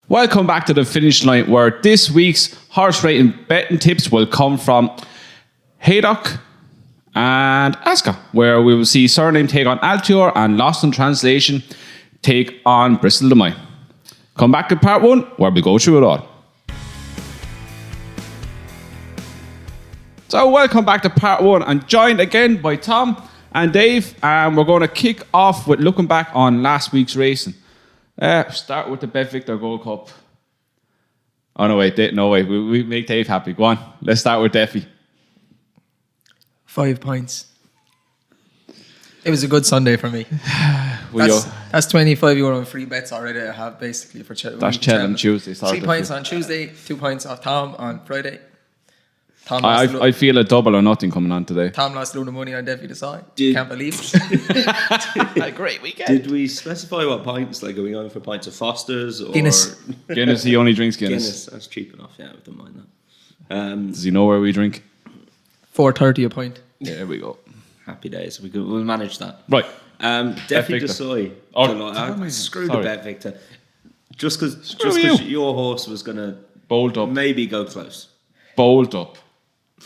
Welcome back to the finish line, where this week's horse racing betting tips will come from Haydock and Ascot, where we will see Cyrname take on Altior and Lostintranslation take on Bristol De Mai. Come back to part 1, where we go through it all. So welcome back to part 1. I'm joined again by Tom and Dave, and we're going to kick off with looking back on last week's racing. Start with the Bet Victor Gold Cup. Oh, no, wait. We make Dave happy. Go on. Let's start with Defy. 5 points. It was a good Sunday for me. That's €25 in free bets already I have, basically, for Cheltenham. That's Cheltenham Tuesday. 3 points on Tuesday, 2 points off Tom on Friday. I feel a double or nothing coming on today. Tom lost a load of money on Defy De Mai. Can't believe it. A great weekend. Did we specify what pints? Like, are we going for pints of Foster's or Guinness? Guinness, he only drinks Guinness. Guinness, that's cheap enough. Yeah, we don't mind that. Does he know where we drink? $4.30 a pint. Yeah, there we go. Happy days. We'll manage that. Right. Defy De Mai. Screw the Bet Victor. Just because your horse was going to bold up, maybe go close. Bold up.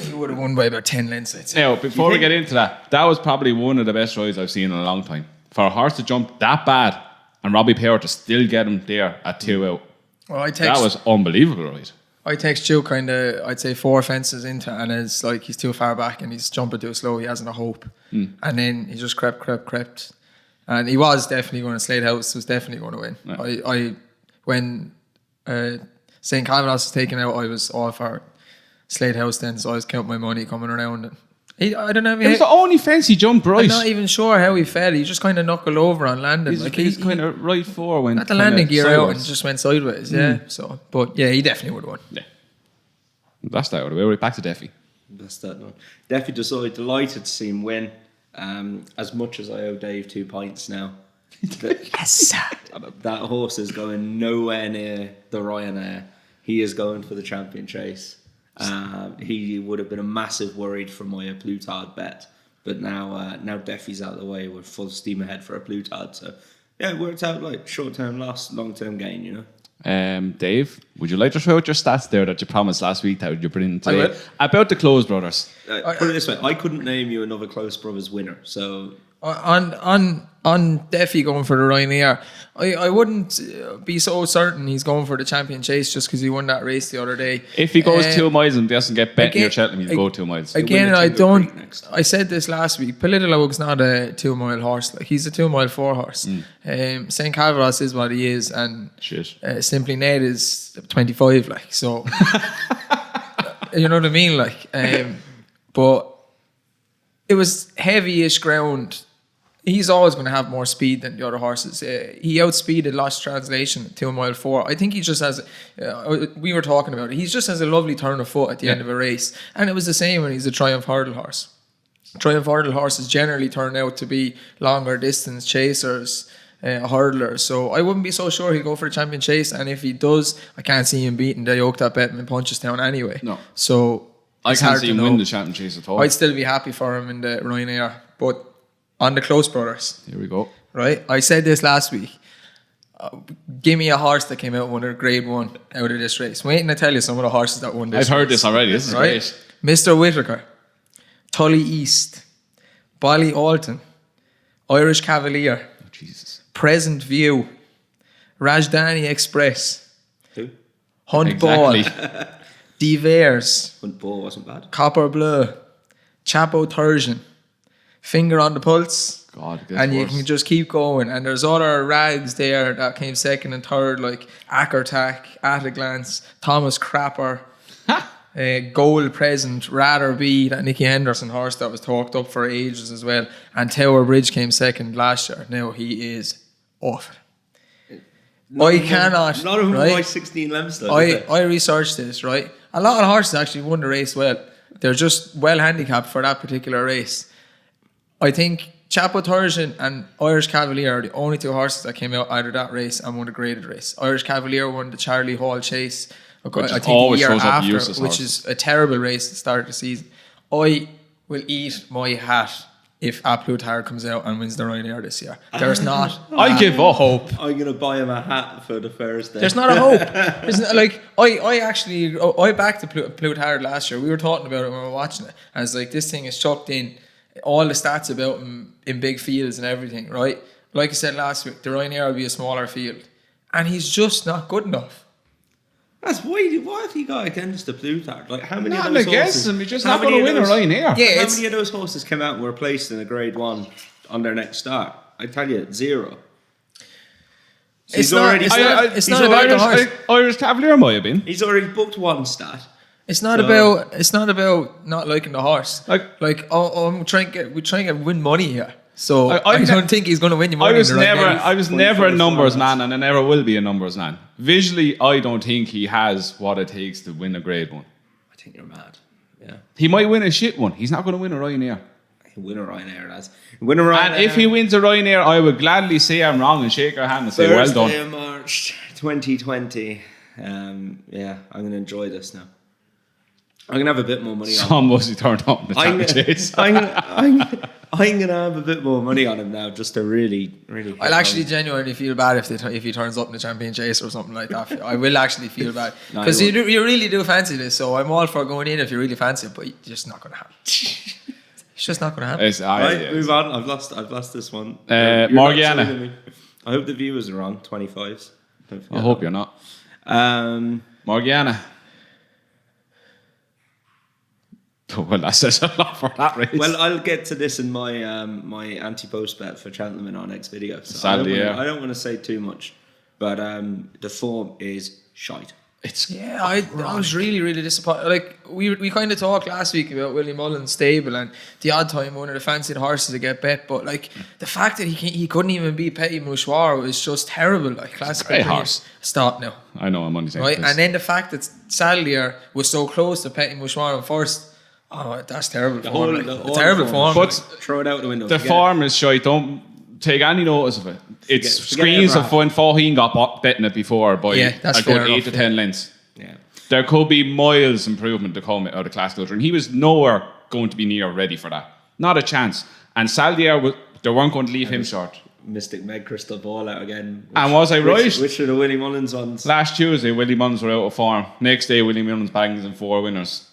He would have won by about 10 lengths, I'd say. Now, before we get into that was probably one of the best rides I've seen in a long time. For a horse to jump that bad and Robbie Power to still get him there at 2 out. Well, that was unbelievable, right? I text Stu kind of, I'd say 4 fences into it, and it's like he's too far back and he's jumping too slow. He hasn't a hope. And then he just crept. And he was definitely going to Slade House, was definitely going to win. Yeah. When St. Calvados was taken out, I was all for Slade House then, so I was counting my money coming around. And I don't know. It was the only fence he jumped right. I'm not even sure how he fell. He just kind of knuckled over on landing. He's kind of right forward when got the landing gear out and just went sideways. Yeah. So, but yeah, he definitely would have won. Yeah. That's that. We're right back to Defy. That's that one. Defy De Mai, delighted to see him win. As much as I owe Dave 2 pints now. Yes. That horse is going nowhere near the Ryanair. He is going for the champion chase. He would have been a massive worried for my Plutard bet, but now Defy's out of the way. We're full steam ahead for a Plutard. So yeah, it worked out like short-term loss, long-term gain. You know. Dave, would you like to throw out your stats there that you promised last week that you bring in today about the Close Brothers? Put it this way: I couldn't name you another Close Brothers winner. So on Defy going for the Ryanair, I wouldn't be so certain he's going for the champion chase just because he won that race the other day. If he goes 2 miles and doesn't get bet near Cheltenham, he'll go 2 miles. Again, I said this last week. Politalog's not a 2 mile horse. Like, he's a 2 mile 4 horse. St. Calvados is what he is, and Simply Ned is 25. Like, so, you know what I mean? Like, but it was heavy-ish ground. He's always going to have more speed than the other horses. He outspeeded Lostintranslation at 2 mile 4. I think he just has, we were talking about it, he just has a lovely turn of foot at the end of a race. And it was the same when he's a Triumph Hurdle horse. Triumph Hurdle horses generally turn out to be longer distance chasers, hurdlers. So I wouldn't be so sure he'll go for the champion chase. And if he does, I can't see him beating the Eyecatcher that Betopin in Punchestown anyway. No. So I can't see him win the champion chase at all. I'd still be happy for him in the Ryanair. But on the Close Brothers. Here we go. Right? I said this last week. Give me a horse that came out and won a grade 1 out of this race. Wait and I tell you some of the horses that won this race. I've heard this already. This is great. Mr. Whittaker, Tully East, Bolly Alton, Irish Cavalier, Present View, Rajdhani Express, Who? Hunt Ball, Devers, Hunt Ball wasn't bad. Copper Bleu, Chapo Turgeon, Finger on the Pulse, and you can just keep going. And there's other rags there that came second and third, like Ackertack, At a Glance, Thomas Crapper, Gold Present, Rather Be, that Nicky Henderson horse that was talked up for ages as well. And Tower Bridge came second last year. Now he is awful. Not of them by 16 lengths though. I researched this, right? A lot of horses actually won the race well. They're just well handicapped for that particular race. I think Chapo Turgeon and Irish Cavalier are the only 2 horses that came out out of that race and won a graded race. Irish Cavalier won the Charlie Hall Chase, I think the year after, which is a terrible race to start the season. I will eat my hat if A Plutarch comes out and wins the Ryanair this year. There's not. I give up hope. I'm gonna buy him a hat for the Thursday. There's not a hope. There's not, like I backed the Plutarch last year. We were talking about it when we were watching it, and it's like this thing is chucked in all the stats about him in big fields and everything, right? Like I said last week, the Ryanair will be a smaller field, and he's just not good enough. That's why. What have you got against the Plutarch? Like how many Not of those against horses? him. You're just how not going to many win a of those- Ryanair. Yeah, How many of those horses came out and were placed in a Grade 1 on their next start? I tell you, 0. So It's not about the horse. Irish Cavalier might have been. He's already booked one stat. It's not about not liking the horse. I'm trying to win money here. So I don't think he's going to win you money. I was never a 0.44 numbers lads. man, and I never will be a numbers man. Visually, I don't think he has what it takes to win a Grade 1. I think you're mad. Yeah. He might win a shit one. He's not going to win a Ryanair. He'll win a Ryanair, lads. He'll win a Ryanair. And if he wins a Ryanair, I would gladly say I'm wrong and shake our hand and say, well Thursday done. of March 2020. Yeah, I'm going to enjoy this now. I'm going to have a bit more money on him. Some mostly turned up in the I'm champion chase. going to have a bit more money on him now just to really hit I'll actually home. genuinely feel bad if he turns up in the champion chase or something like that. I will actually feel bad No, because you you really do fancy this. So I'm all for going in if you really fancy it, but it's just not going to happen. It's just not going to happen. Right, move on. I've lost this one. Morgiana. You're not selling me. I hope the viewers are wrong. 25s. I hope you're not. Morgiana. Well, that says a lot for that race. Well, I'll get to this in my my anti-post bet for Cheltenham in our next video. So Sadly, I don't want to say too much, but the form is shite. I was really disappointed. Like we kind of talked last week about Willie Mullen's stable and the odd time one of the fancied horses to get bet, but like the fact that he couldn't even beat Petit Mouchoir was just terrible. Like classical Great horse. Stop now, I know I'm only saying right? this. And then the fact that Saldier was so close to Petit Mouchoir in first. Oh, that's terrible. The form, whole- like. the whole Terrible form. form. But Throw it out the window. the Forget form is shite. Don't take any notice of it. It's Forget screens it, of when Faugheen got betting it before by Yeah, that's a good fair 8 enough, to yeah. 10 lengths. it. Yeah. There could be miles improvement to come out of classical dream. He was nowhere going to be near ready for that. Not a chance. And Saldier, they weren't going to leave him short. Mystic Meg crystal ball out again. And was I right? Which are the Willie Mullins ones? Last Tuesday, Willie Mullins were out of form. Next day, Willie Mullins bangs in 4 winners.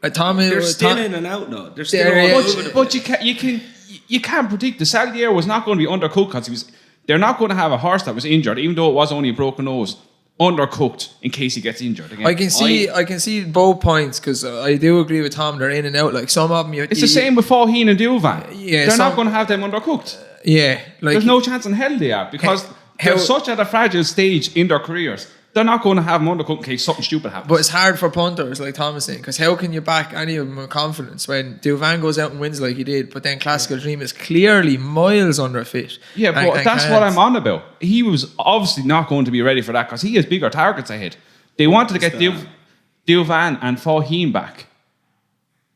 They're still in and out though. They're still They're- all yeah, over the But place. you can't predict. The Saldier was not going to be undercooked because they're not going to have a horse that was injured, even though it was only a broken nose, undercooked in case he gets injured again. I can see both points because I do agree with Tom. They're in and out. Like some of them, It's the same with Faugheen and Douvan. Yeah, they're some- not going to have them undercooked. Yeah, like There's no chance in hell they are because they're such at a fragile stage in their careers. They're not going to have them undercooked in case something stupid happens. But it's hard for punters, like Tom was saying, because how can you back any of them with confidence when Douvan goes out and wins like he did, but then Classical Dream is clearly miles under fit. Yeah, but that's what I'm on about. He was obviously not going to be ready for that because he has bigger targets ahead. They wanted to get Douvan and Faugheen back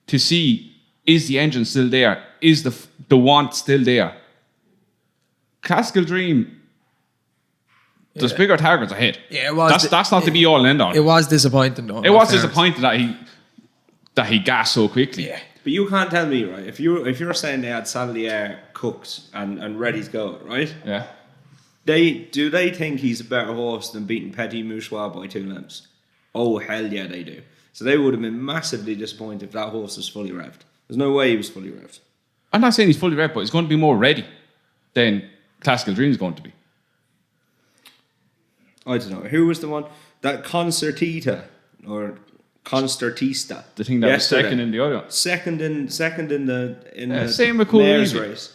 to see, is the engine still there? Is the want still there? Classical Dream, there's bigger targets ahead. Yeah, it was. That's not the be all and end all. It was disappointing though. It was disappointing that he gassed so quickly. Yeah. But you can't tell me, right? If you're saying they had Saldier cooked and ready to go, right? Yeah. Do they think he's a better horse than beating Petit Mouchoir by 2 lengths? Oh hell yeah, they do. So they would have been massively disappointed if that horse was fully revved. There's no way he was fully revved. I'm not saying he's fully ready, but he's going to be more ready than Classical Dream is going to be. I don't know. Who was the one? That Concertita or Concertista. The thing that yesterday. was second in the other one. Second in the same with Cool mares Easy. race.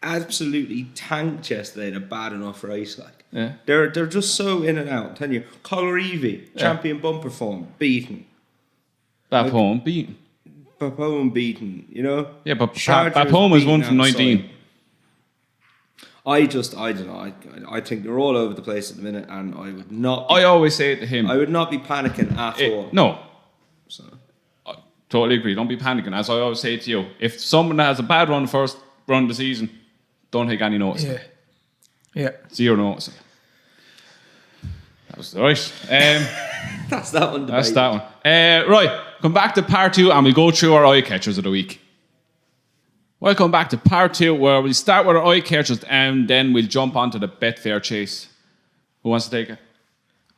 Absolutely tanked yesterday in a bad enough race. Like Yeah. they're just so in and out. I'm telling you, Colorivi, champion bumper form, beaten. Bapome beaten. Papone beaten. You know. Yeah, but Chargers Bapome was beaten one from outside. 19. I don't know. I think they're all over the place at the minute, and I would not. I always say it to him. I would not be panicking at all. No, So. I totally agree. Don't be panicking. As I always say to you, if someone has a bad run first run of the season, don't take any notice. Yeah. Yeah. 0 notice. That was right. That's that one. That's that one. Right, come back to part 2 and we'll go through our eye catchers of the week. Welcome back to part 2, where we start with our Eyecatchers and then we'll jump onto the Betfair Chase. Who wants to take it?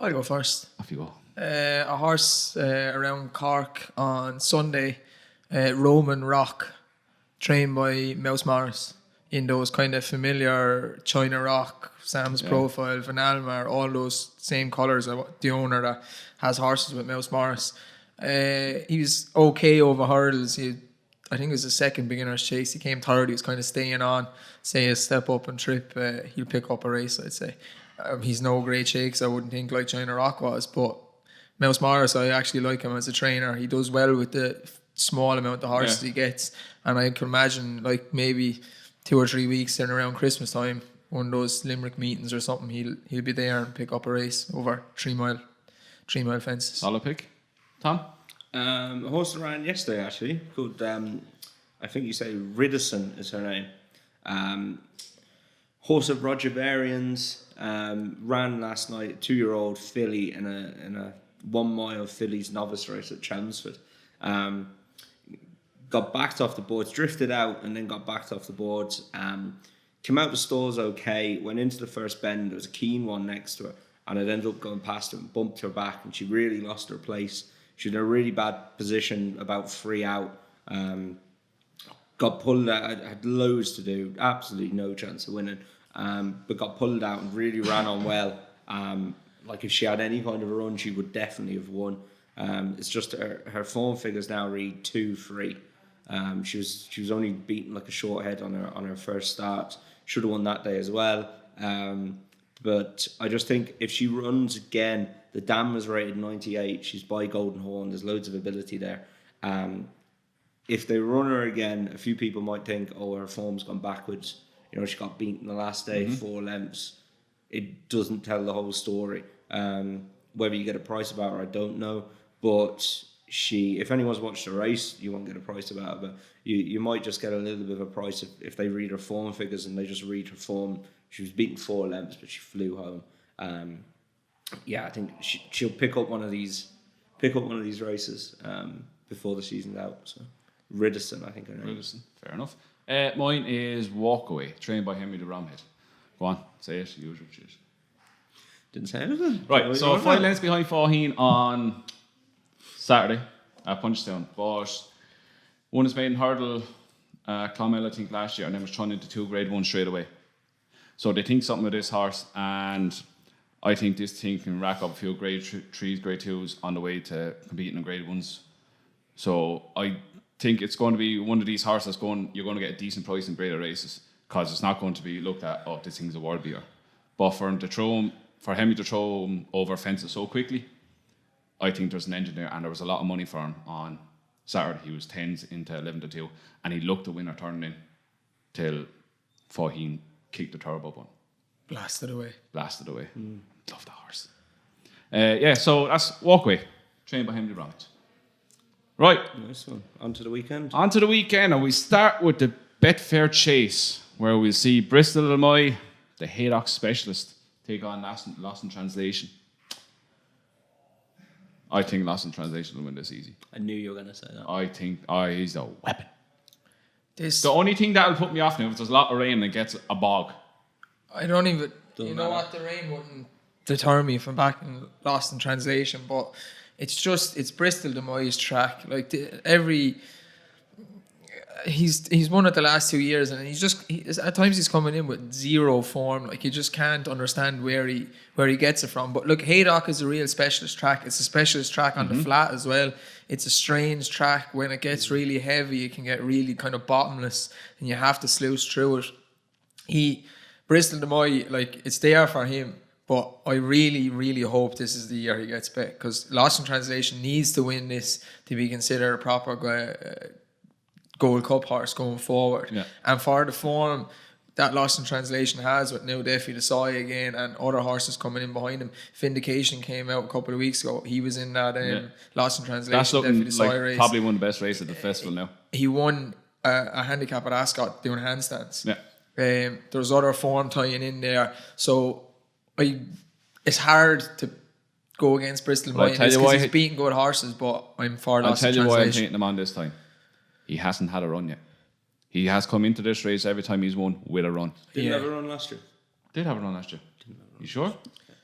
I'll go first. Off you go. A horse around Cork on Sunday, Roman Rock, trained by Mouse Morris in those kind of familiar China Rock, Sam's Profile, Van Almar, all those same colours. The owner that has horses with Mouse Morris. He was okay over hurdles. I think it was the second beginner's chase. He came third. He was kind of staying on. Say a step up and trip, he'll pick up a race, I'd say. He's no great shakes, I wouldn't think, like China Rock was. But Mouse Morris, I actually like him as a trainer. He does well with the small amount of horses he gets. And I can imagine, like, maybe 2 or 3 weeks in around Christmas time, one of those Limerick meetings or something, he'll be there and pick up a race over 3 mile fences. Solid pick. Tom? A horse that ran yesterday, actually, called, I think you say Rideson is her name. Horse of Roger Varian's, ran last night, 2-year-old filly in a 1 mile fillies novice race at Chelmsford. Got backed off the boards, drifted out and then got backed off the boards. Came out the stalls okay, went into the first bend, there was a keen one next to her, and it ended up going past her and bumped her back, and she really lost her place. She was in a really bad position, about 3 out. Got pulled out, had loads to do, absolutely no chance of winning. But got pulled out and really ran on well. Like if she had any kind of a run, she would definitely have won. It's just her form figures now read 2-3. She was only beaten like a short head on her first start. Should have won that day as well. But I just think if she runs again, the dam was rated 98. She's by Golden Horn. There's loads of ability there. If they run her again, a few people might think, oh, her form's gone backwards. You know, she got beaten the last day, 4 lengths. It doesn't tell the whole story. Whether you get a price about her, I don't know. But if anyone's watched the race, you won't get a price about her. But you might just get a little bit of a price if they read her form figures and they just read her form. She was beaten 4 lengths, but she flew home. I think she'll pick up one of these races before the season's out. So Rideson, I think her name. Rideson, fair enough. Mine is Walkaway, trained by Henry de Bromhead. Go on, say it, usual shit. Didn't say anything. Right, so 5 lengths behind Faugheen on Saturday at Punchestown. But won his maiden hurdle, Clonmel, I think, last year, and then was thrown into 2 grade 1 straight away. So they think something of this horse, and I think this thing can rack up a few grade 3s, grade 2s on the way to competing in grade 1s. So I think it's going to be one of these horses you're going to get a decent price in graded races, because it's not going to be looked at, oh, this thing's a world beater. But for Henry to throw him over fences so quickly, I think there's an engine there, and there was a lot of money for him on Saturday. He was 10s into 11-2, and he looked the winner turning in till Faugheen kicked the turbo button. Blasted away. Love the horse. So that's Walkway, trained by Henry Bromhead. Right. Nice one. On to the weekend, and we start with the Betfair Chase, where we'll see Bristol De Mai, the Haydock specialist, take on Lostintranslation. I think Lostintranslation will win this easy. I knew you were going to say that. I think he's a weapon. The only thing that will put me off now is there's a lot of rain and it gets a bog. I don't even... What? The rain wouldn't deter me from backing Lostintranslation, but it's Bristol De Mai's track. Like, he's won it the last 2 years, and at times he's coming in with zero form. Like, you just can't understand where he gets it from. But look, Haydock is a real specialist track. It's a specialist track on the flat as well. It's a strange track. When it gets really heavy, it can get really kind of bottomless, and you have to sluice through it. Bristol De Mai, like, it's there for him. But I really, really hope this is the year he gets back, because Lostintranslation needs to win this to be considered a proper Gold Cup horse going forward. Yeah. And for the form that Lostintranslation has with now Defi Desai again and other horses coming in behind him. Vindication came out a couple of weeks ago. He was in that Lostintranslation. That's looking like race. Probably one of the best races at the festival now. He won a handicap at Ascot doing handstands. Yeah. There's other form tying in there. So it's hard to go against Bristol De Mai because he's beating good horses, but I'm for Lostintranslation. I'll tell you why I'm taking him on this time. He hasn't had a run yet. He has come into this race every time he's won with a run. Didn't have a run last year. Did have a run last year. You sure?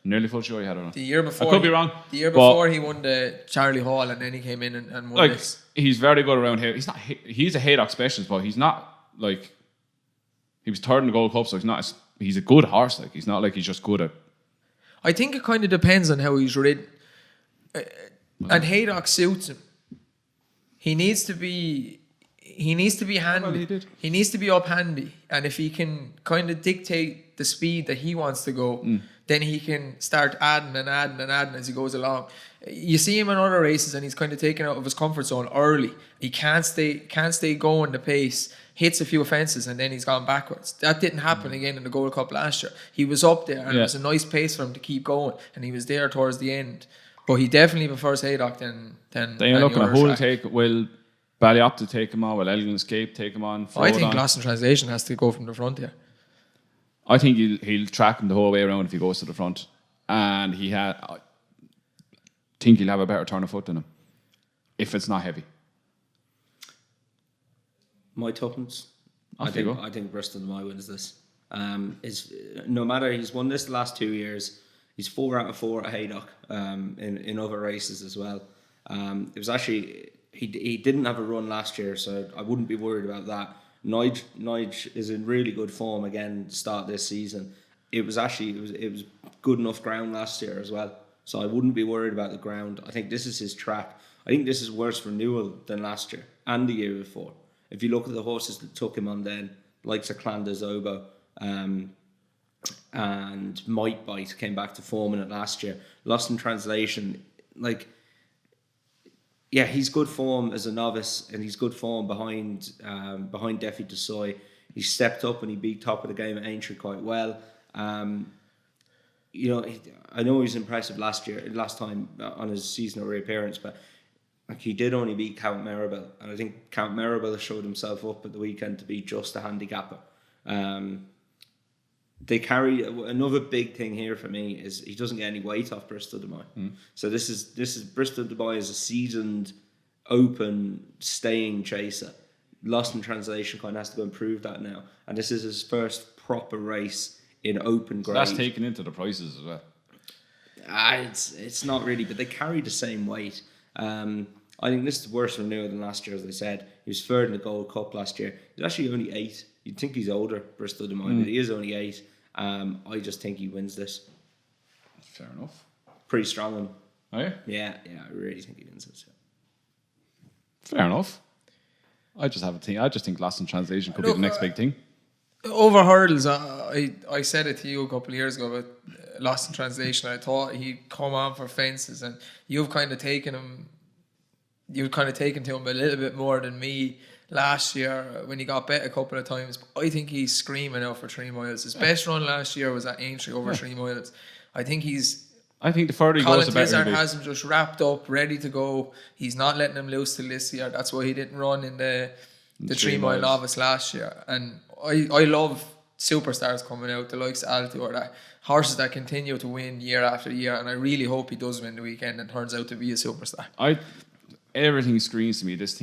Nearly full sure he had a run. The year before, I could be wrong. The year before he won the Charlie Hall, and then he came in and won this. He's very good around here. He's a Haydock specialist, but he's not like he was third in the Gold Cup, so he's a good horse. Like he's not like he's just good at. I think it kind of depends on how he's ridden, and Haydock suits him. He needs to be handy. Well, he did. He needs to be up handy, and if he can kind of dictate the speed that he wants to go, then he can start adding as he goes along. You see him in other races, and he's kind of taken out of his comfort zone early. He can't stay going the pace. Hits a few fences, and then he's gone backwards. That didn't happen again in the Gold Cup last year. He was up there, and it was a nice pace for him to keep going, and he was there towards the end. But he definitely prefers Haydock than. Then you're looking at who'll will Ballyopta take him on, will Elegant Escape take him on? I think Lostintranslation has to go from the front here. I think he'll track him the whole way around if he goes to the front, and I think he'll have a better turn of foot than him if it's not heavy. My tuppence. I think Bristol De Mai wins this. No matter, he's won this the last 2 years. He's 4 out of 4 at Haydock in other races as well. It was actually he didn't have a run last year, so I wouldn't be worried about that. Nige is in really good form again to start this season. It was good enough ground last year as well, so I wouldn't be worried about the ground. I think this is his track. I think this is worse renewal than last year and the year before. If you look at the horses that took him on then, likes of Clander's Obo, and Might Bite came back to form in it last year. Lostintranslation, he's good form as a novice, and he's good form behind Defi Desoy. He stepped up and he beat top of the game at Aintree quite well. I know he was impressive last time on his seasonal reappearance, but he did only beat Count Maribel, and I think Count Maribel showed himself up at the weekend to be just a handicapper. They carry another big thing here for me is he doesn't get any weight off Bristol De Mai. So this is Bristol De Mai is a seasoned, open, staying chaser. Lostintranslation kind of has to go and prove that now, and this is his first proper race in open grade. That's taken into the prices as well. It's not really, but they carry the same weight. I think this is worse renewal than last year, as I said. He was third in the Gold Cup last year. He's actually only 8. You'd think he's older, Bristol De Mai, but he is only 8. I just think he wins this. Fair enough. Pretty strong one. Oh, yeah? Yeah, I really think he wins this. Fair enough. I just think Lostintranslation could be the next big thing. Over hurdles, I said it to you a couple of years ago about Lostintranslation. I thought he'd come on for fences, and you've kind of taken to him a little bit more than me last year when he got bet a couple of times. I think he's screaming out for 3 miles. His best run last year was at Aintree over 3 miles. I think the further he goes, the better Colin he'll be. has him just wrapped up, ready to go. He's not letting him loose till this year. That's why he didn't run in the 3 mile novice last year. And I love superstars coming out, the likes of Altior, that horses that continue to win year after year, and I really hope he does win the weekend and turns out to be a superstar. Everything screams to me this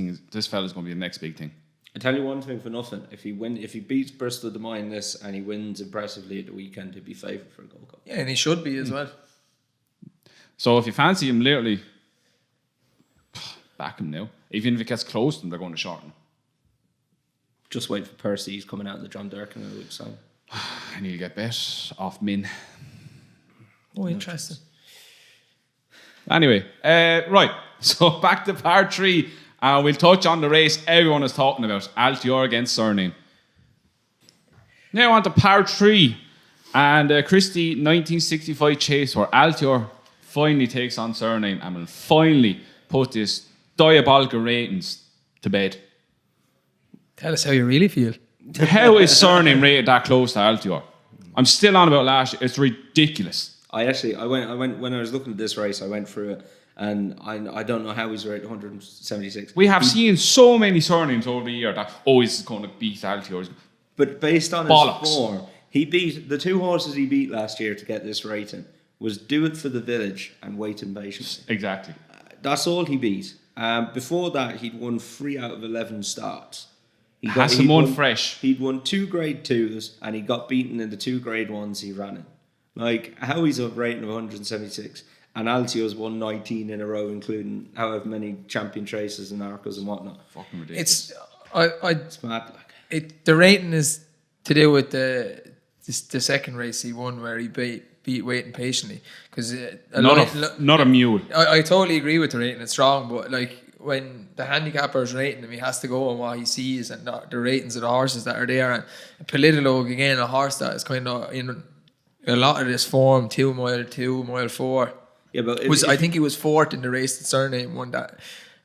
fella's going to be the next big thing. I tell you one thing for nothing: if he beats Bristol De Mai in this and he wins impressively at the weekend, he'd be favoured for a Gold Cup. Yeah, and he should be as well. So if you fancy him, literally back him now. Even if it gets close, then they're going to shorten. Just wait for Percy. He's coming out in the John Durkin in a week's time. And he'll get bet off Min. Oh, interesting. Anyway, right. So back to part 3. We'll touch on the race everyone is talking about. Altior against Cyrname. Now on to part 3. And Christie 1965 Chase, where Altior finally takes on Cyrname and will finally put this diabolical ratings to bed. Tell us how you really feel. How is Cyrname rated that close to Altior? I'm still on about last year. It's ridiculous. I went when I was looking at this race, I went through it, and I don't know how he's rated 176. We have seen so many Cyrnames over the year that he's going to beat Altior. But based on Bollocks. his form, he beat the 2 horses he beat last year to get this rating was Do It for the Village and Waiting Patiently. Exactly. That's all he beat. Before that, he'd won 3 out of 11 starts. Has some one fresh. He'd won 2 Grade 2s and he got beaten in the 2 Grade 1s he ran in. Like, how he's a rating of 176 and Altior's won 19 in a row, including however many champion traces and Arcos and whatnot. Fucking ridiculous. It's mad. Like. The rating is to do with the second race he won where he beat Waiting Patiently. Because not a mule. I totally agree with the rating. It's strong, but like when the handicapper's rating him, he has to go on what he sees and the ratings of the horses that are there. And Politologue, again, a horse that is kind of in a lot of this form, 2 mile 2, mile 4. Yeah, but I think he was 4th in the race that Cyrname won that.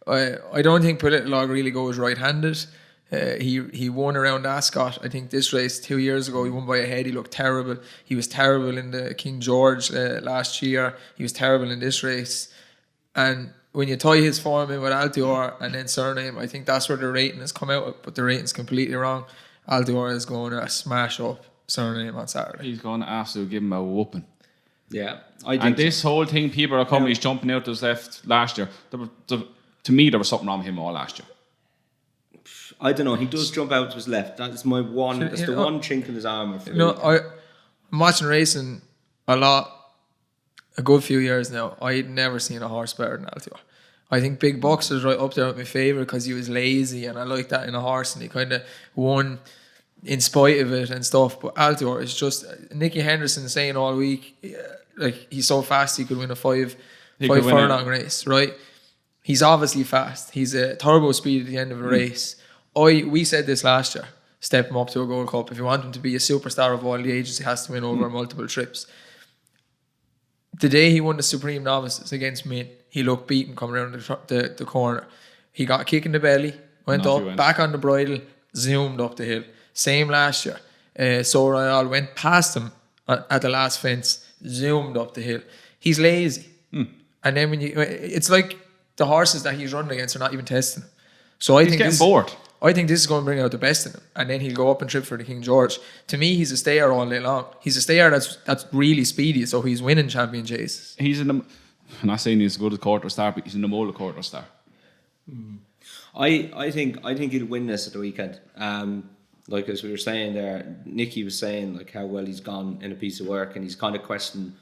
I don't think Politologue really goes right-handed. He won around Ascot. I think this race 2 years ago he won by a head. He looked terrible. He was terrible in the King George last year. He was terrible in this race. And when you tie his form in with Altior and then Cyrname, I think that's where the rating has come out. But the rating's completely wrong. Altior is going to smash up Cyrname on Saturday. He's going to absolutely give him a whooping. Yeah, and this whole thing, people are coming. He's jumping out to his left last year. To me, there was something wrong with him all last year. I don't know. He does jump out to his left. That's my one. That's the one chink in his armour. I'm watching racing a good few years now. I'd never seen a horse better than Altior. I think Big Bucks is right up there with my favourite because he was lazy and I like that in a horse and he kind of won in spite of it and stuff. But Altior is just Nicky Henderson saying all week, like he's so fast he could win a five furlong race, right? He's obviously fast. He's a turbo speed at the end of a race. We said this last year. Step him up to a Gold Cup. If you want him to be a superstar of all the ages, he has to win over multiple trips. The day he won the Supreme Novices against Mint, he looked beaten coming around the corner. He got a kick in the belly, went back on the bridle, zoomed up the hill. Same last year. So Royale went past him at the last fence, zoomed up the hill. He's lazy. And then it's like the horses that he's running against are not even testing him. So he's getting bored. I think this is going to bring out the best in him. And then he'll go up and trip for the King George. To me, he's a stayer all day long. He's a stayer that's really speedy, so he's winning champion chases. I'm not saying he's as good as quarter star, but he's in the mold of quarter star. I think he'll win this at the weekend. Like as we were saying there, Nicky was saying like how well he's gone in a piece of work, and he's kind of questioning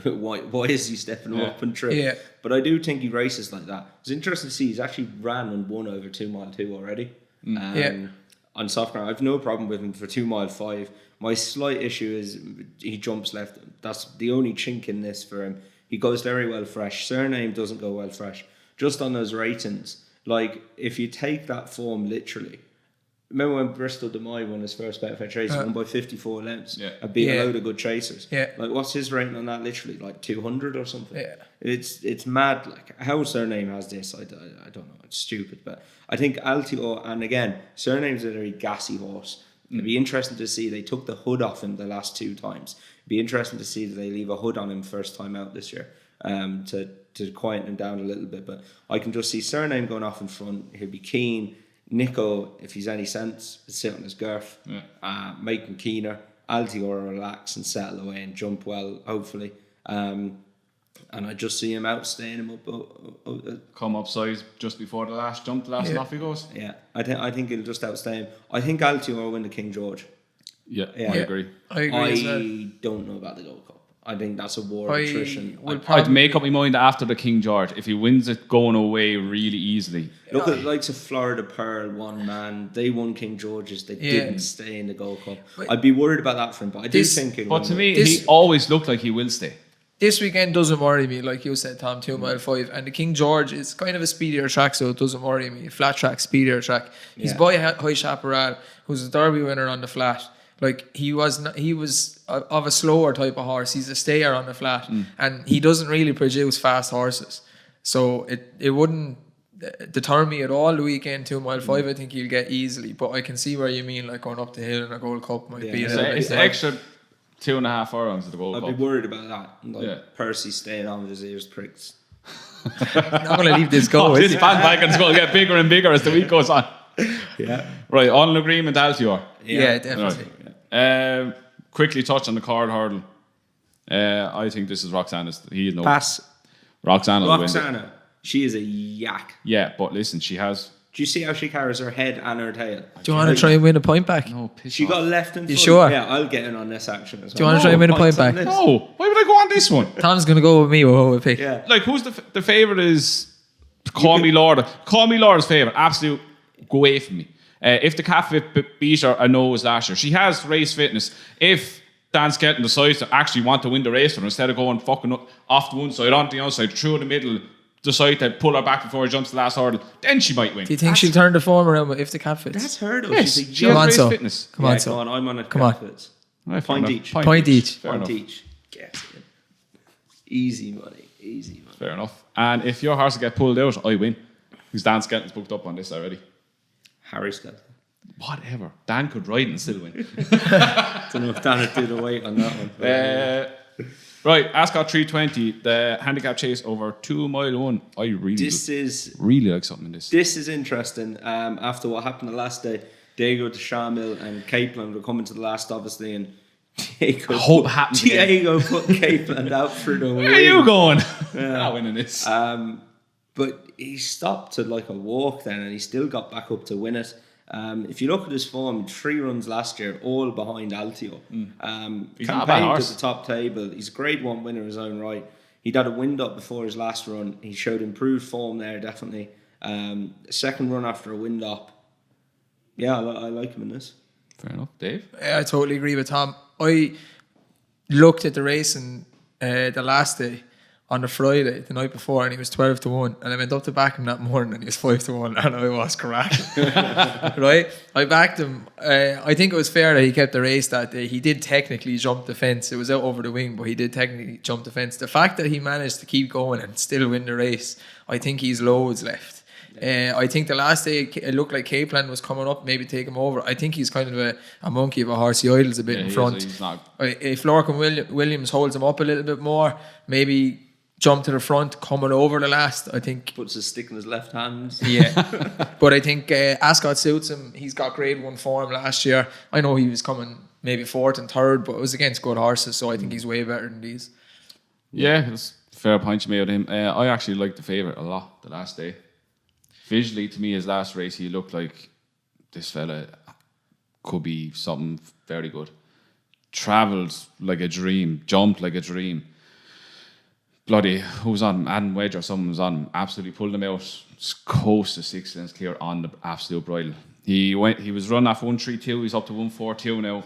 why is he stepping him up and trip. Yeah. But I do think he races like that. It's interesting to see he's actually ran and won over 2 mile 2 already. On soft ground. I've no problem with him for 2 mile 5. My slight issue is he jumps left. That's the only chink in this for him. He goes very well fresh. Cyrname doesn't go well fresh. Just on those ratings, like if you take that form literally, remember when Bristol De Mai won his first Betfair Chase, won by 54 lengths, and beat a load of good chasers. Like what's his rating on that? Literally like 200 or something. It's mad. Like how Cyrname has this, I don't know. It's stupid, but I think Altior, and again, Cyrname's a very gassy horse. It'd be interesting to see. They took the hood off him the last 2 times. It'd be interesting to see that they leave a hood on him first time out this year, to quieten him down a little bit. But I can just see Cyrname going off in front. He'll be keen. Nico, if he's any sense, will sit on his girth, make him keener. Altior relax and settle away and jump well, hopefully. And I just see him outstaying him up. Come up size just before the last jump, and off he goes. Yeah, I think he'll just outstay him. I think Altior will win the King George. Yeah, I agree. I don't know about the Gold Cup. I think that's a war of attrition. I'd make up my mind after the King George if he wins it going away really easily. Look at the likes of Florida Pearl, one man. They won King George's. They didn't stay in the Gold Cup. I'd be worried about that for him, but I do think he'll win. But to me, he always looked like he will stay. This weekend doesn't worry me, like you said, Tom, 2 mile 5. And the King George is kind of a speedier track, so it doesn't worry me. Flat track, speedier track. He's by High Chaparral, who's a Derby winner on the flat. Like he was of a slower type of horse. He's a stayer on the flat, and he doesn't really produce fast horses. So it wouldn't deter me at all the weekend. 2 mile 5, I think he'll get easily. But I can see where you mean, like going up the hill in a Gold Cup might be. It's the extra 2.5 furlongs of the Gold Cup. I'd be worried about that. Like Percy staying on with his ears pricked. I'm not going to leave this go. This bandwagon's going to get bigger and bigger as the week goes on. Right, all in agreement, Altior. Yeah, definitely. Right. Quickly touch on the card hurdle. I think this is Roxana's. Pass. Roxana, she is a yak. Yeah, but listen, she has Do you see how she carries her head and her tail? Do you want to try and win a point back? No, piss She off. got left and You front. sure? Yeah, I'll get in on this action as well. Do you want to try and win a point back? No, why would I go on this one? Tom's going to go with me with what we pick. Yeah. Like, who's the favourite is Call Me Lord. Call Me Lord's favourite. Absolute, go away from me. If the Cat beat her, I know it was last year. She has race fitness. If Dan Skelton decides to actually want to win the race for her, instead of going fucking off the one side, onto the other side, through the middle, decide to pull her back before he jumps the last hurdle, then she might win. Do you think she'll turn the form around if the cat fits? That's her though. Yes, She's a she young... has on, race so. fitness. Come on, Yeah, so. go on, I'm on a Come on. Catfits. Right, fair Point enough. each. Point each. Fair Point enough. each. Get it. Easy money. Easy money. Fair enough. And if your horse get pulled out, I win. Because Dan Skelton's booked up on this already. Harry Scott. Whatever. Dan could ride and still win. Don't know if Dan would do the weight on that one. Right, Ascot 320, the handicap chase over 2 mile 1. I really like something in this. This is interesting. After what happened the last day, Diego de Charmil and Capeland were coming to the last, obviously, and Diego I hope it happens again. Diego put Capeland out for the win. Where are you going? Not winning this. But he stopped to like a walk then, and he still got back up to win it. If you look at his form, 3 runs last year, all behind Altior. He's not a bad Campaigned horse. at the top table. He's a grade 1 winner in his own right. He'd had a wind up before his last run. He showed improved form there, definitely. Second run after a wind up. Yeah, I like him in this. Fair enough. Dave? Yeah, I totally agree with Tom. I looked at the race and the last day on the Friday, the night before, and he was 12 to 1. And I went up to back him that morning and he was 5 to 1, and I was correct. Right? I backed him. I think it was fair that he kept the race that day. He did technically jump the fence. It was out over the wing, but he did technically jump the fence. The fact that he managed to keep going and still win the race, I think he's loads left. I think the last day it looked like Capeland was coming up, maybe take him over. I think he's kind of a monkey of a horse. He idles a bit in front. He's not. If Lorcan Williams holds him up a little bit more, maybe jump to the front, coming over the last, I think. Puts his stick in his left hand. Yeah. But I think Ascot suits him. He's got grade 1 form last year. I know he was coming maybe 4th and 3rd, but it was against good horses, so I think he's way better than these. Yeah, it's a fair point you made of him. I actually liked the favourite a lot the last day. Visually, to me, his last race, he looked like this fella could be something very good. Travelled like a dream, jumped like a dream. Bloody, who was on him? Adam Wedge or someone was on him. Absolutely pulled him out. Coast to 6 lengths clear on the absolute bridle. He was run off 132. He's up to 142 now.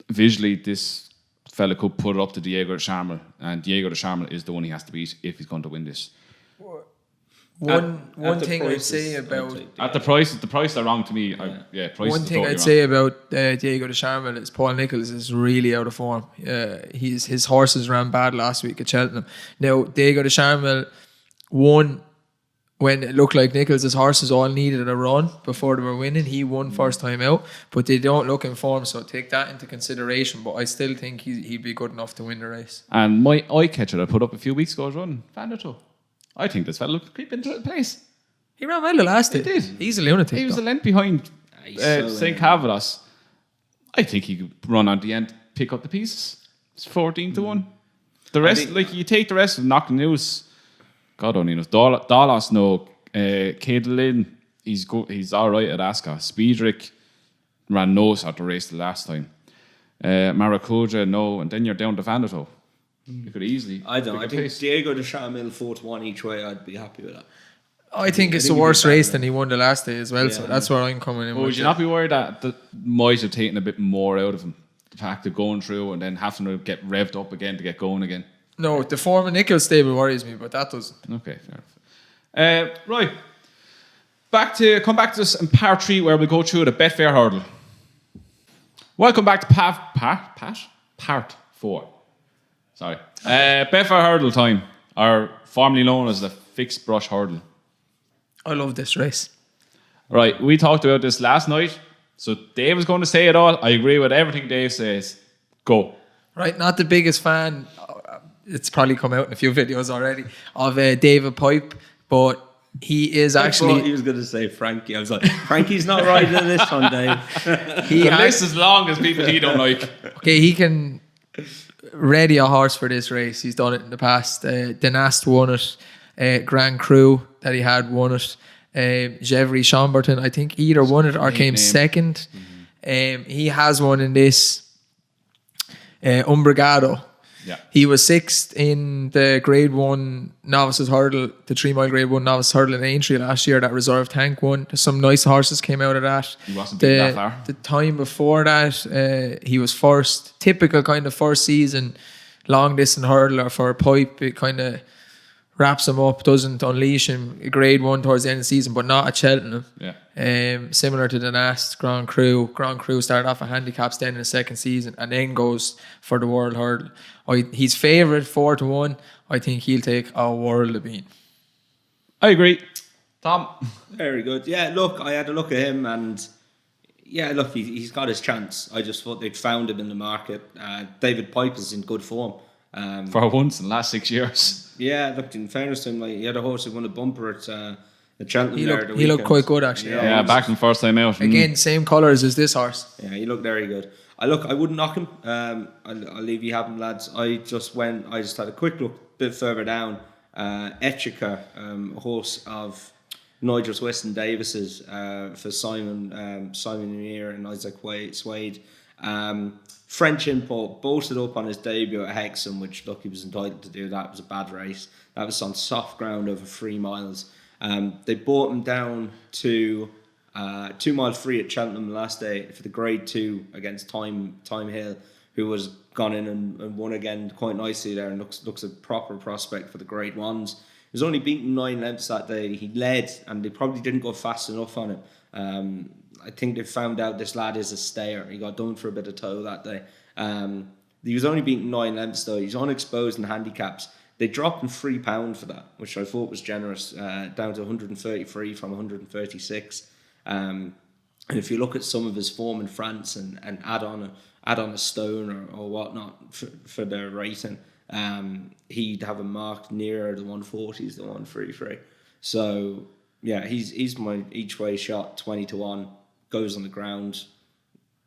Visually, this fella could put it up to Diego de Charmel, and Diego de Charmel is the one he has to beat if he's going to win this. One the thing I'd prices, say about At the price are wrong to me. Price one is thing totally I'd wrong. say about Diego de Charmel is Paul Nicholls is really out of form. His horses ran bad last week at Cheltenham. Now Diego de Charmel won when it looked like Nicholls' horses all needed a run before they were winning. He won first time out, but they don't look in form, so take that into consideration. But I still think he'd be good enough to win the race. And my Eyecatcher I put up a few weeks ago is running Vanderto. I think this fella looked creep into the place. He ran well the last day. He did. He's a lunatic. He was though. a length behind He's so St. Cavadas. I think he could run on the end, pick up the pieces. It's 14 to 1. The rest, you take the rest of knocking news. God only knows. Dallas, no. Cadelin, he's good. He's all right at Ascot. Speedrick ran nose at the race the last time. Maracuja, no. And then you're down to Vanderto. You could easily. I don't know. I pick a think pace. Diego de Charmil 4 to 1 each way. I'd be happy with that. I think it's I think the worst he'd be race better. than he won the last day as well. So Yeah. that's where I'm coming in. But with would you it. not be worried that the might have taken a bit more out of him? The fact of going through and then having to get revved up again to get going again. No, the form of Nicholls stable worries me, but that doesn't. Okay, fair enough. Right. Come back to this in part 3 where we'll go through the Betfair hurdle. Welcome back to part 4. Sorry. Betfair hurdle time, or formerly known as the fixed brush hurdle. I love this race. Right, we talked about this last night. So Dave was going to say it all. I agree with everything Dave says. Go. Right, not the biggest fan. It's probably come out in a few videos already of David Pipe, but he is I thought actually. he was going to say Frankie. I was like, Frankie's not riding in this one, Dave. The list is long as people he don't like. Okay, he can ready a horse for this race. He's done it in the past. Denast won it. Grand Cru that he had won it. Jevry Chamberton. I think either won it or came second. He has one in this Umbrigado. Yeah. He was sixth in the Grade 1 Novices Hurdle, the 3 mile Grade 1 Novice Hurdle in Aintree last year. That Reserve Tank won. Some nice horses came out of that. He wasn't beaten that far. The time before that, he was first. Typical kind of first season long distance hurdler for a pipe. It kind of wraps him up, doesn't unleash him. Grade 1 towards the end of the season, but not at Cheltenham. Yeah. Similar to the Nast Grand Cru. Grand Cru started off at handicaps then in the second season and then goes for the World Hurdle. He's favourite 4-1. I think he'll take a world of bean. I agree. Tom? Very good. Yeah, look, I had a look at him and yeah, look, he's got his chance. I just thought they'd found him in the market. David Piper's in good form. For once in the last 6 years. Yeah, look, in fairness to him, like, he had a horse who won a bumper at Cheltenham. He looked quite good, actually. Yeah, back in the first time out. Again, same colours as this horse. Yeah, he looked very good. I wouldn't knock him. I'll leave you have him, lads. I just had a quick look a bit further down. Eyecatcher, a horse of Nigel Weston Davis's for Simon Muir and Isaac Swade. French import bolted up on his debut at Hexham, which, look, he was entitled to do that. It was a bad race. That was on soft ground over 3 miles. They brought him down to 2 mile free at Cheltenham last day for the Grade 2 against Time Hill, who was gone in and won again quite nicely there and looks a proper prospect for the Grade 1s. He was only beaten 9 lengths that day. He led and they probably didn't go fast enough on him. I think they found out this lad is a stayer. He got done for a bit of toe that day. He was only beaten 9 lengths though. He's unexposed in handicaps. They dropped him £3 for that, which I thought was generous, down to 133 from 136. And if you look at some of his form in France and add on a stone or whatnot for their rating, he'd have a mark nearer the 140s than 133. So yeah, he's my each way shot 20-1. Goes on the ground,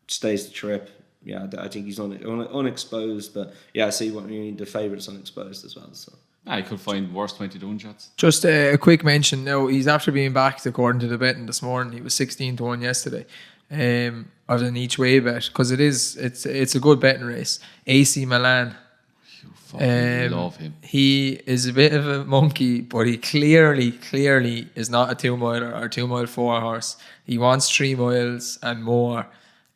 stays the trip. Yeah, I think he's unexposed, but yeah, I see what you mean. The favourite's unexposed as well. So I could find worse 20-1 shots. Just a quick mention. Now he's after being backed according to the betting this morning. He was 16-1 yesterday. Of an each way bet because it's a good betting race. AC Milan. Love him. He is a bit of a monkey, but he clearly is not a 2 miler or 2 mile 4 horse. He wants 3 miles and more.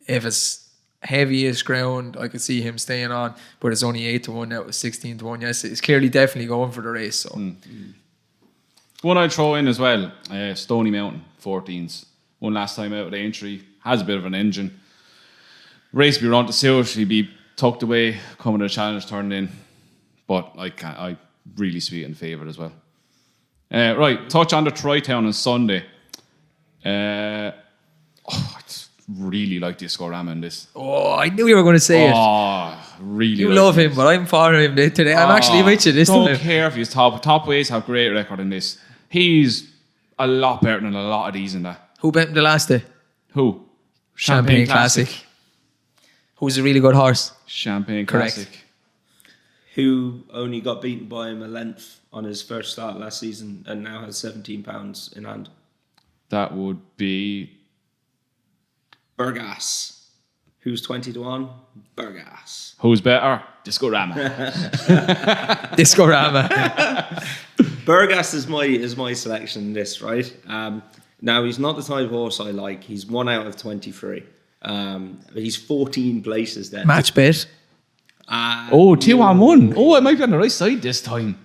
If it's heaviest ground, I could see him staying on, but it's only 8-1 now. It was 16-1 yesterday. It's clearly definitely going for the race. So one I'd throw in as well, Stony Mountain 14s. One last time out of the entry, has a bit of an engine. Race be run to South, he'd be tucked away, coming to the challenge, turned in. But I really sweet in favourite as well. Right, touch on the Troytown on Sunday. I really like Discorama in this. Oh, I knew you were going to say it. Oh, really. You love him, but I'm following him today. I'm actually with you this time. Don't care if he's top ways have great record in this. He's a lot better than a lot of these in that. Who bet him the last day? Who? Champagne Classic. Who's a really good horse? Champagne Correct. Classic. Who only got beaten by him a length on his first start last season and now has £17 in hand? That would be Burgas. Who's 20-1? Burgas. Who's better? Discorama. Discorama. Burgas is my selection in this, right? Now he's not the type of horse I like. He's 1 out of 23. But he's 14 places then. Match bet. 2-1. Oh, it might be on the right side this time.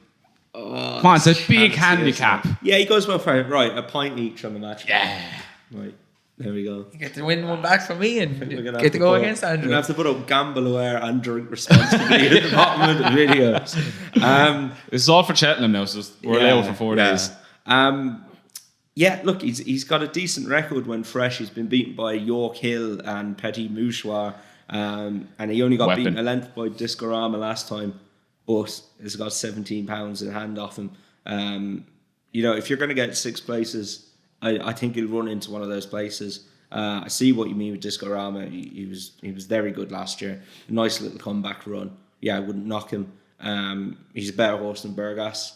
Come on, it's a big handicap. Yeah, he goes well for it. Right, a pint each on the match. Yeah. Right, there we go. You get to win one back from me and We're get to go against Andrew. We're going to have to put up gamble aware and drink responsibly at the bottom of the videos. It's all for Cheltenham now, so we're allowed for 4 days. Yeah, look, he's got a decent record when fresh. He's been beaten by York Hill and Petit Mouchoir. And he only got beaten a length by Discorama last time, but he's got £17 in hand off him. If you're going to get 6 places, I think he'll run into one of those places. I see what you mean with Discorama. He was very good last year. A nice little comeback run. Yeah, I wouldn't knock him. He's a better horse than Burgas.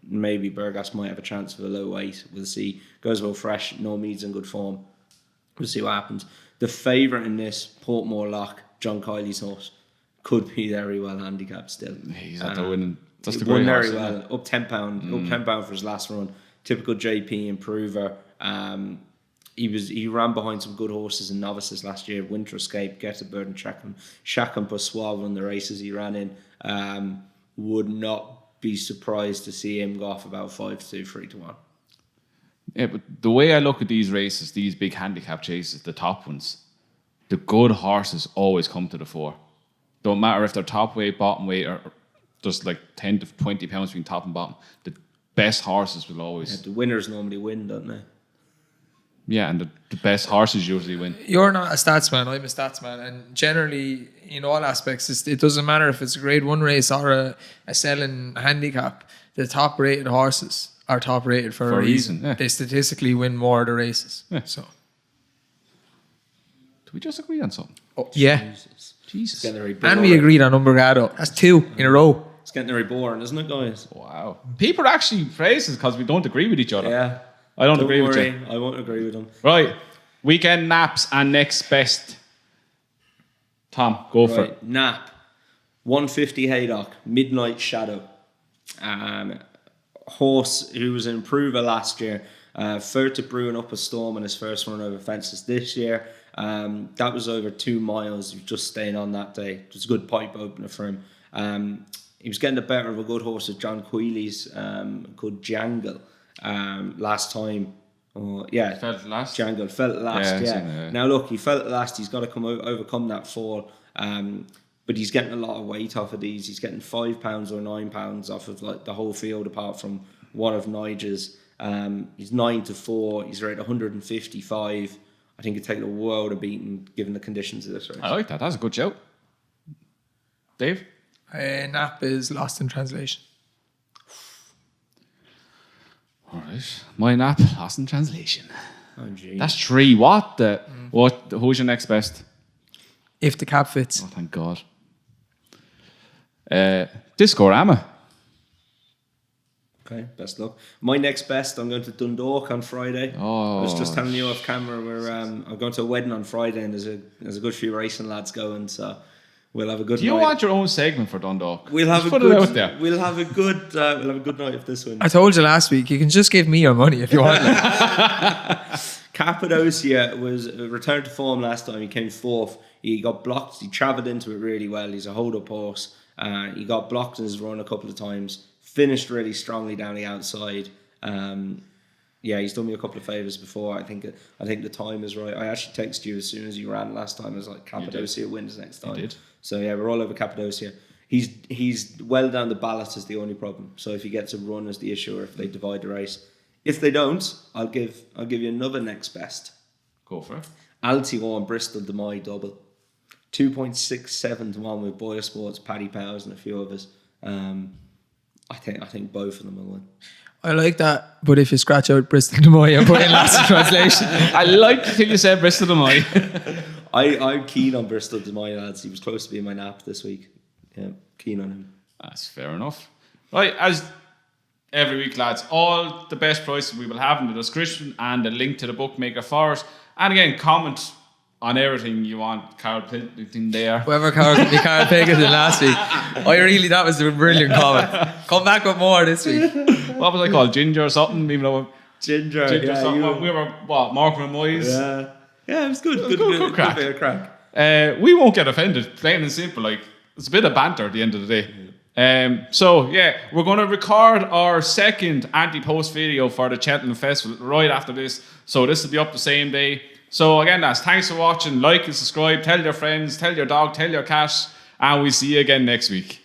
maybe Burgas might have a chance for a low weight. We'll see. Goes well fresh. No Mead's in good form. We'll see what happens. The favourite in this, Portmore Lock, John Kiley's horse, could be very well handicapped still. He's at the winning. That's the won great very horse, well. Up £10 for his last run. Typical JP improver. He ran behind some good horses and novices last year. Winter Escape, Get a Bird and Shaq and Passoir won the races he ran in. Would not be surprised to see him go off about 5-2, 3-1. Yeah, but the way I look at these races, these big handicap chases, the top ones, the good horses always come to the fore. Don't matter if they're top weight, bottom weight, or just like 10 to 20 pounds between top and bottom. The best horses will always... Yeah, the winners normally win, don't they? Yeah, and the best horses usually win. You're not a statsman, I'm a statsman, and generally, in all aspects, it doesn't matter if it's a grade 1 race or a selling handicap. The top rated horses are top rated for a reason. Yeah. They statistically win more of the races. Yeah. So, Do we just agree on something? Oh, yeah. Jesus. And we agreed on Umbergado. That's 2 in a row. It's getting very boring, isn't it, guys? Wow. People are actually praising because we don't agree with each other. Yeah. I don't agree with you. I won't agree with them. Right. Weekend naps and next best. Tom, go for it. Nap. 150 Haydock. Midnight Shadow. Horse who was an improver last year. Further brewing up a storm in his first run over fences this year. That was over 2 miles. He was just staying on that day. It was a good pipe opener for him. He was getting the better of a good horse at John Quealy's called Jangle last time. Felt last? Jangle felt last, yeah. Now look, he felt last. He's got to overcome that fall. But he's getting a lot of weight off of these. He's getting £5 or £9 off of like the whole field apart from one of Nigel's. He's 9-4. He's rated 155. I think it'd take a world of beating given the conditions of this race. I like that. That's a good shout. Dave? Nap is Lost in Translation. All right. My nap, Lost in Translation. Oh, gee. That's 3. Who's your next best? If the cap fits. Oh, thank God. Discorama. Okay, best luck. My next best, I'm going to Dundalk on Friday. Oh, I was just telling you off camera, I'm going to a wedding on Friday, and there's a good few racing lads going, so we'll have a good. Do you night. Want your own segment for Dundalk? We'll have just a put good. It out there. We'll have a good night if this wins. I told you last week, you can just give me your money if you want. Cappadocia was returned to form last time. He came 4th. He got blocked. He travelled into it really well. He's a hold-up horse. He got blocked in his run a couple of times. Finished really strongly down the outside. He's done me a couple of favours before. I think the time is right. I actually texted you as soon as you ran last time. I was like, Cappadocia wins next time. You did. So yeah, we're all over Cappadocia. He's well down the ballot is the only problem. So if he gets a run is the issue, or if they divide the race. If they don't, I'll give you another next best. Go for it. Altior and Bristol De Mai double. 2.67 to 1 with Boyer Sports, Paddy Powers and a few others. I think both of them will win. I like that, but if you scratch out Bristol De Mai and put in Lost in Translation. I like the thing you said, Bristol De Mai. I'm keen on Bristol De Mai, lads. He was close to being my nap this week. Yeah, keen on him. That's fair enough. Right, as every week, lads, all the best prices we will have in the description and a link to the bookmaker for us. And again, comment on everything you want. Carol Pilkington there. Whoever Carol Pilkington last week. That was a brilliant comment. Come back with more this week. What was I called? Ginger or something? Even though Ginger something. We were, Mark and Moyes? Yeah, it was good. Good crack. Good bit of crack. We won't get offended, plain and simple. Like, it's a bit of banter at the end of the day. We're going to record our second anti-post video for the Cheltenham Festival right after this. So this will be up the same day. So again, lads, thanks for watching. Like and subscribe. Tell your friends, tell your dog, tell your cat. And we'll see you again next week.